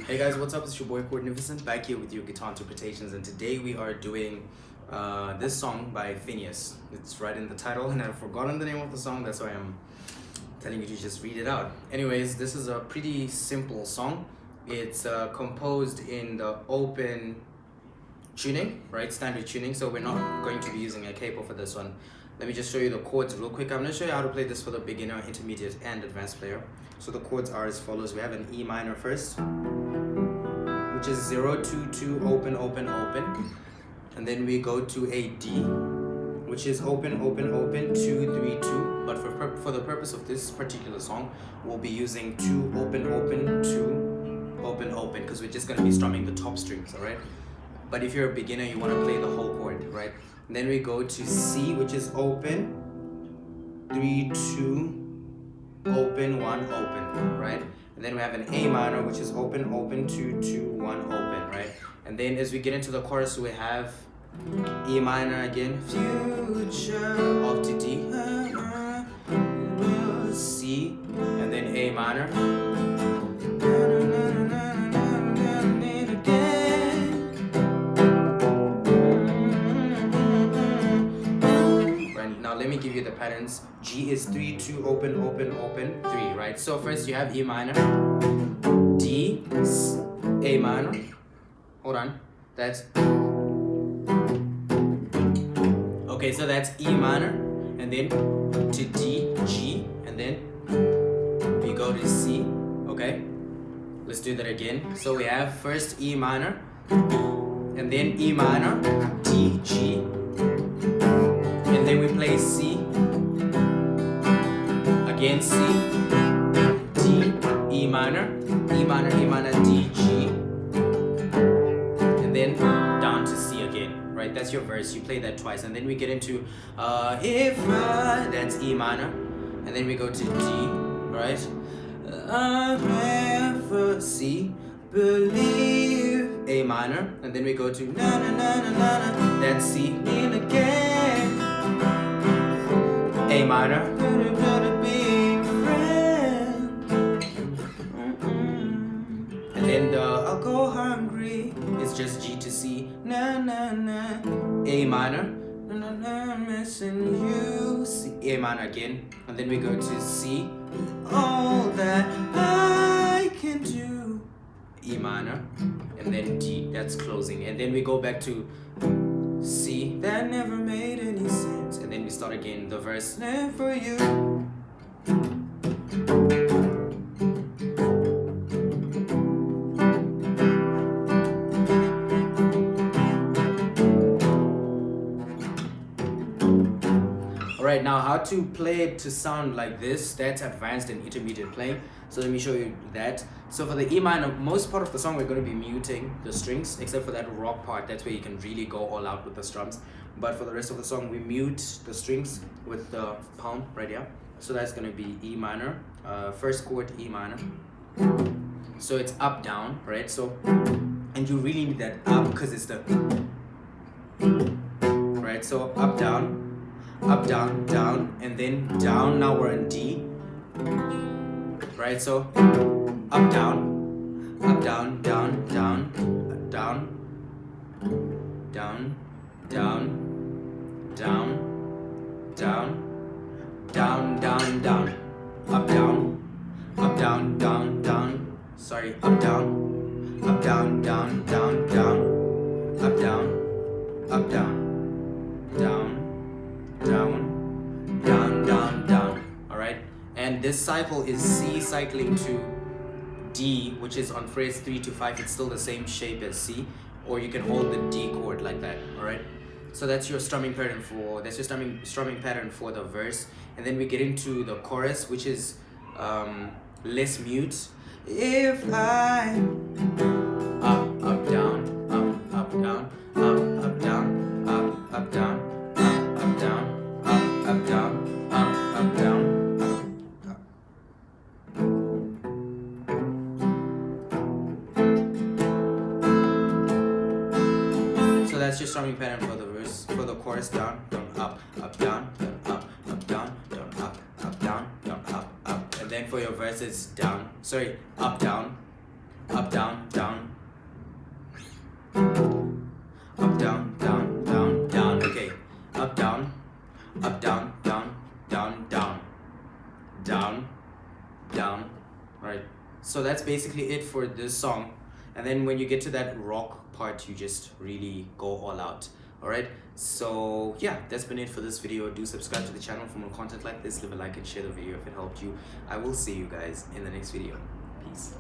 Hey guys, what's up? It's your boy Chords back here with your guitar interpretations, and today we are doing this song by Finneas. It's right in the title and I've forgotten the name of the song, that's why I'm telling you to just read it out. Anyways, this is a pretty simple song. It's composed in the open tuning, right? Standard tuning, so we're not going to be using a capo for this one. Let me just show you the chords real quick. I'm going to show you how to play this for the beginner, intermediate, and advanced player. So the chords are as follows. We have an E minor first, which is 0, 2, 2, open, open, open. And then we go to a D, which is open, open, open, 2, 3, 2. But for the purpose of this particular song, we'll be using 2, open, open, 2, open, open, because we're just going to be strumming the top strings, all right? But if you're a beginner, you want to play the whole chord, right? And then we go to C, which is open, 3, 2, open, 1, open, right? And then we have an A minor, which is open, open, 2, 2, 1, open, right? And then as we get into the chorus, we have E minor again, future, off to D, C, and then A minor. Let me give you the patterns. G is 3, 2, open, open, open, 3, right? So first you have E minor, D, A minor. Hold on, that's okay. So that's E minor, and then to D, G, and then we go to C. Okay, let's do that again. So we have first E minor, and then E minor, D, G. And then we play C, again C, D, E minor, E minor, E minor, D, G, and then down to C again, right? That's your verse, you play that twice, and then we get into if I, that's E minor, and then we go to D, right? I never see, believe, A minor, and then we go to na na na na na na, that's C, in again. A minor, and then the I'll go hungry is just G to C, na na na. A minor, na na na, missing you, C, A minor again, and then we go to C, all that I can do, E minor, and then D, that's closing, and then we go back to C, that never made any sense, and then we start again the verse, live for you. Alright, now how to play it to sound like this, that's advanced and intermediate playing. So let me show you that. So for the E minor, most part of the song we're going to be muting the strings, except for that rock part, that's where you can really go all out with the strums. But for the rest of the song, we mute the strings with the palm right here. So that's going to be E minor, first chord E minor. So it's up, down, right? So, and you really need that up because it's the, right? So up, down, down, and then down. Now we're in D, right? So up, down, down, down, down, down, down, down, down, down, down, down, up, down, down, sorry, up, down, down, down, down, up, down, down, down. All right, and this cycle is C cycling to D, which is on phrase 3 to 5. It's still the same shape as C, or you can hold the D chord like that. All right, so that's your strumming pattern for strumming pattern for the verse, and then we get into the chorus, which is less mute. If I up, up, down, up, up, down, up, up, down, up, up, down, up, up, down, up, up, down, up, up, down, up, up. So that's your strumming pattern for the verse, for the chorus. Down, down, up, up, down, up, down, up, down, up. And then for your verse it's down, sorry, up, down, down, up, down, down. Okay, up, down, down, down. Right. So that's basically it for this song. And then when you get to that rock part, you just really go all out. Alright, so yeah, that's been it for this video. Do subscribe to the channel for more content like this. Leave a like and share the video if it helped you. I will see you guys in the next video. Peace.